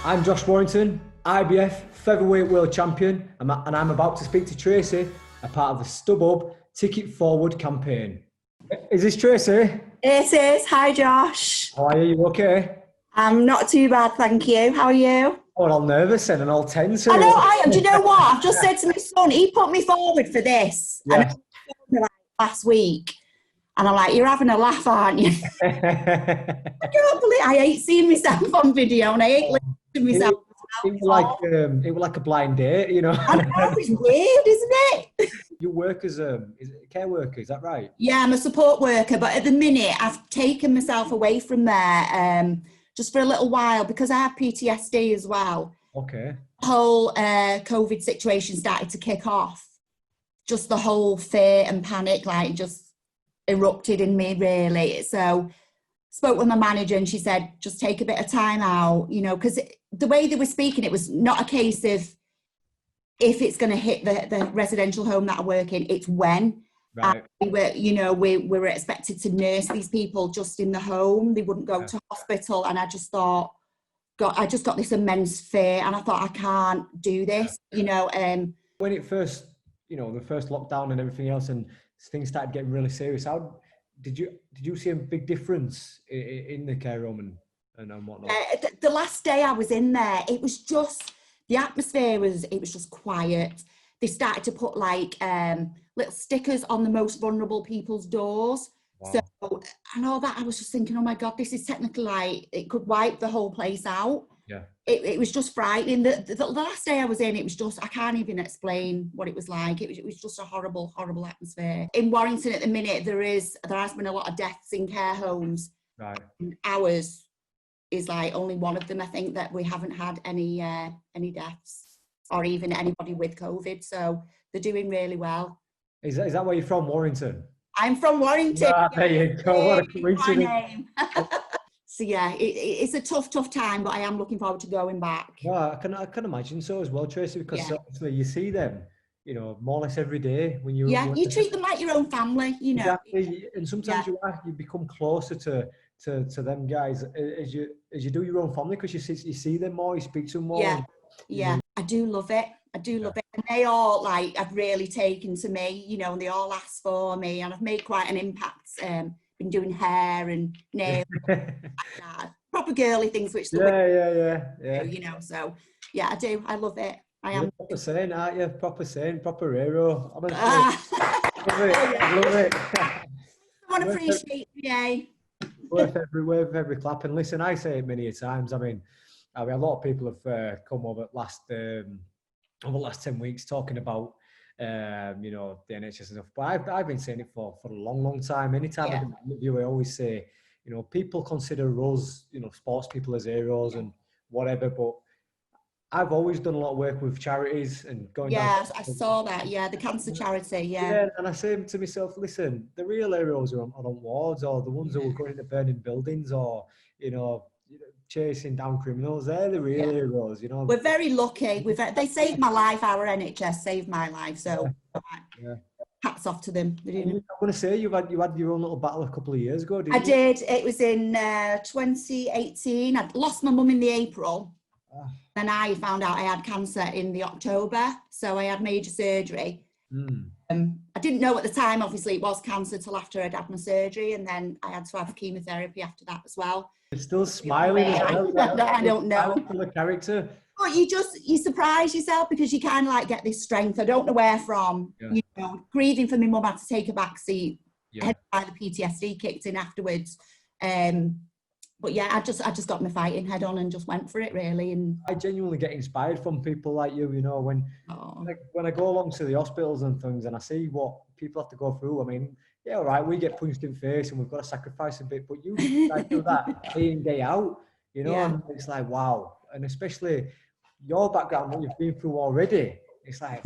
I'm Josh Warrington, IBF Featherweight World Champion, and I'm about to speak to Tracey, a part of the StubHub Ticket Forward campaign. Is this Tracey? It is. Hi, Josh. How are you? You okay? I'm not too bad, thank you. How are you? Oh, all nervous and all tense. I know I am. Do you know what? I've just said to my son, he put me forward for this. And Yes. last week. And I'm like, you're having a laugh, aren't you? I can't believe I hate seeing myself on video and I hate listening to myself. It was like a blind date, you know. I know, it's weird, isn't it? You work as a care worker, is that right? Yeah, I'm a support worker, but at the minute I've taken myself away from there just for a little while because I have PTSD as well. Okay. The whole COVID situation started to kick off. Just the whole fear and panic, like, just erupted in me, really. So spoke with my manager and she said, just take a bit of time out, you know, because the way they were speaking, it was not a case of if it's going to hit the residential home that I work in, it's when. Right. And we were expected to nurse these people just in the home. They wouldn't go to hospital. And I just thought, God, I just got this immense fear and I thought, I can't do this, you know. When it first, you know, the first lockdown and everything else and things started getting really serious, how did you see a big difference in the care home and whatnot? The last day I was in there, it was just, the atmosphere was just quiet. They started to put like little stickers on the most vulnerable people's doors. Wow. So, and all that, I was just thinking, oh my God, this is technically like, it could wipe the whole place out. Yeah. It was just frightening. The last day I was in, it was just, I can't even explain what it was like. It was just a horrible, horrible atmosphere. In Warrington at the minute, there has been a lot of deaths in care homes. Right. And ours is like only one of them, I think, that we haven't had any deaths or even anybody with COVID. So they're doing really well. Is that where you're from, Warrington? I'm from Warrington. Ah, there you go. What a coincidence. So yeah, it's a tough time, but I am looking forward to going back. Well, I can imagine so as well, Tracey, because obviously you see them, you know, more or less every day when you. Yeah, you treat them like your own family, you know. Exactly, and sometimes you become closer to them guys as you do your own family because you see them more, you speak to them more. Yeah, I do love it. I do love it. And they all have really taken to me, you know, and they all ask for me, and I've made quite an impact. Been doing hair and nails, proper girly things, which yeah. You know, so yeah, I do. I love it. I am. You're proper saying, aren't you? Proper hero. I love it. Someone appreciate me, worth every clap. And listen, I say it many times. I mean, a lot of people have come over the last 10 weeks talking about you know, the NHS and stuff. But I've been saying it for a long time. Anytime I do an interview, I always say, you know, people consider us, you know, sports people as heroes and whatever. But I've always done a lot of work with charities and going. Yeah, I saw that. Yeah, the cancer charity. Yeah, and I say to myself, listen, the real heroes are on wards, or the ones who are going into burning buildings, or you know, chasing down criminals. They're the real heroes, you know. We're very lucky. They saved my life. Our NHS saved my life. So hats off to them. I'm going to say you had your own little battle a couple of years ago, didn't you? I did. It was in 2018. I'd lost my mum in the April. Then I found out I had cancer in the October. So I had major surgery. I didn't know at the time, obviously, it was cancer till after I'd had my surgery. And then I had to have chemotherapy after that as well. You're still smiling as well. I don't know. The character. But you surprise yourself because you kind of like get this strength. I don't know where from. You know, grieving for my mum, had to take a back seat. By the PTSD kicked in afterwards. But yeah, I just got my fighting head on and just went for it, really. And I genuinely get inspired from people like you. You know, when I go along to the hospitals and things, and I see what people have to go through. I mean, yeah, all right, we get punched in the face and we've got to sacrifice a bit, but you do that day in, day out, you know, and it's like, wow. And especially your background, what you've been through already, it's like,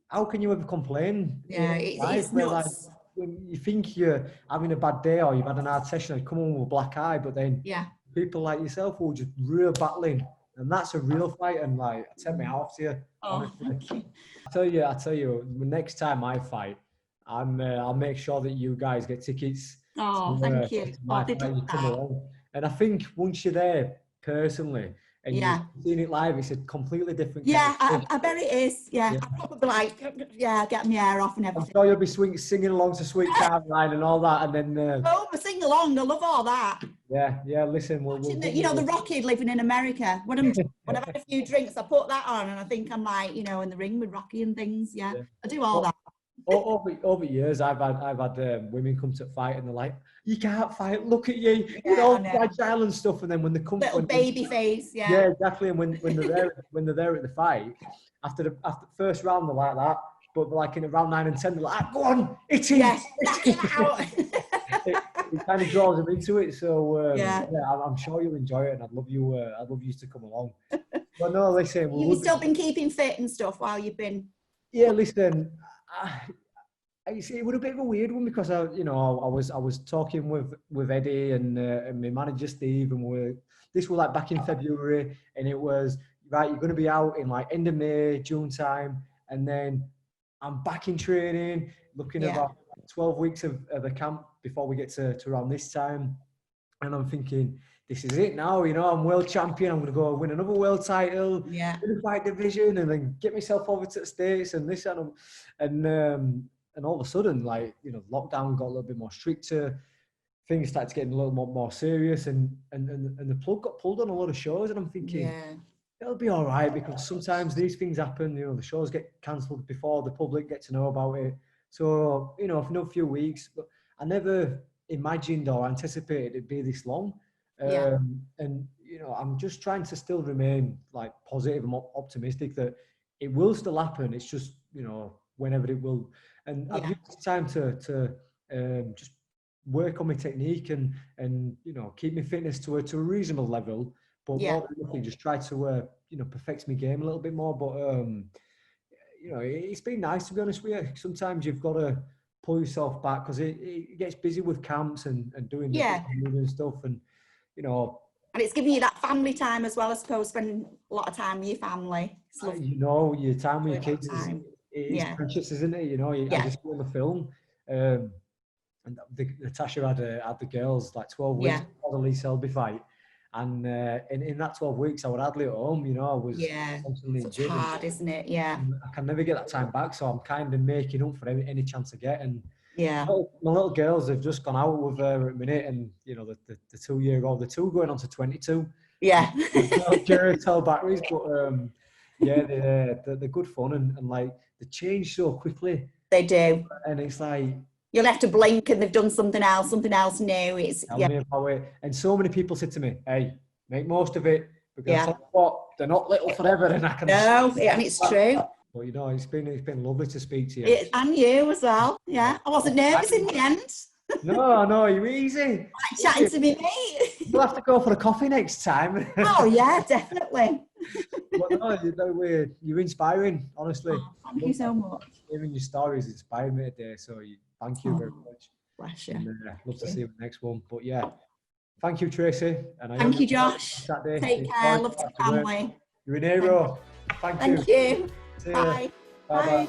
how can you ever complain? Yeah, it's nuts. Like, when you think you're having a bad day or you've had an hard session and come on with a black eye, but then people like yourself will just real battling, and that's a real fight. And like, I take my hat off to you. Thank you. I tell you, the next time I fight, I'll make sure that you guys get tickets. Thank you. And I think once you're there personally, and Yeah. you've seen it live, it's a completely different. Yeah, kind of I bet it is. Yeah, Yeah. I'd probably like, get my hair off and I'm everything. sure you'll be singing along to Sweet Caroline and all that, and then Oh, I sing along. I love all that. yeah. Listen, we'll You know, the Rocky living in America. When I've had a few drinks, I put that on, and I think I'm like, you know, in the ring with Rocky and things. Yeah, I do all that. Over years, I've had women come to fight, and they're like, "You can't fight. Look at you. Yeah, You're all fragile and stuff." And then when they come, Little baby face. yeah, Yeah. exactly. And when they're there at the fight, after the first round, they're like that. But like in around 9 and 10, they're like, "Go on, it's him." Yeah, knock him out. It kind of draws them into it. So Yeah. I'm sure you'll enjoy it, and I'd love you to come along. But no, listen, You've still been keeping fit and stuff while you've been. Yeah, listen, it was a bit of a weird one because I was talking with Eddie and my manager Steve, and this was like back in February, and it was right. You're going to be out in like end of May, June time, and then I'm back in training, looking at about 12 weeks of a camp before we get to around this time, and I'm thinking, this is it now. I'm world champion. I'm going to go win another world title, unified division, and then get myself over to the States and this and all of a sudden, like, lockdown got a little bit more stricter. Things started getting a little more serious, and the plug got pulled on a lot of shows, and I'm thinking, it'll be all right, because sometimes these things happen. The shows get cancelled before the public get to know about it. So, for another few weeks, but I never imagined or anticipated it'd be this long. And I'm just trying to still remain like positive and optimistic that it will still happen. It's just, whenever it will. And I've used time to just work on my technique and keep my fitness to a reasonable level, but more than anything, just try to perfect my game a little bit more. But it's been nice, to be honest with you. Sometimes you've got to pull yourself back, because it gets busy with camps and doing and stuff, and and it's giving you that family time as well, I suppose, spending a lot of time with your family. Your time with your kids is precious, isn't it? I just saw the film, and Natasha had the girls like 12 weeks before the Lee Selby fight, and in that 12 weeks I was hardly at home. I was constantly in gym. It's hard, isn't it? Yeah. I can never get that time back, so I'm kind of making up for any chance I get. And my little girls have just gone out with her at a minute, and the 2-year-old, the two going on to 22. Tell batteries, but they're good fun, and like they change so quickly. They do, and it's like you'll have to blink and they've done something else new. It's tell me about it. And so many people said to me, "Hey, make most of it, because they're not little forever." And I can and it's true. But it's been lovely to speak to you. And you as well. Yeah, I wasn't nervous in the end. No, you're easy. Like chatting to me, mate. We'll have to go for a coffee next time. Oh yeah, definitely. But no, you're inspiring, honestly. Oh, thank you so much. Even your stories inspired me today, so thank you very much. Bless you. And, love to see you in the next one. But thank you, Tracy. And thank you, Josh. Take care. Love to family. You're an hero. Thank you. Thank you. Bye. Bye.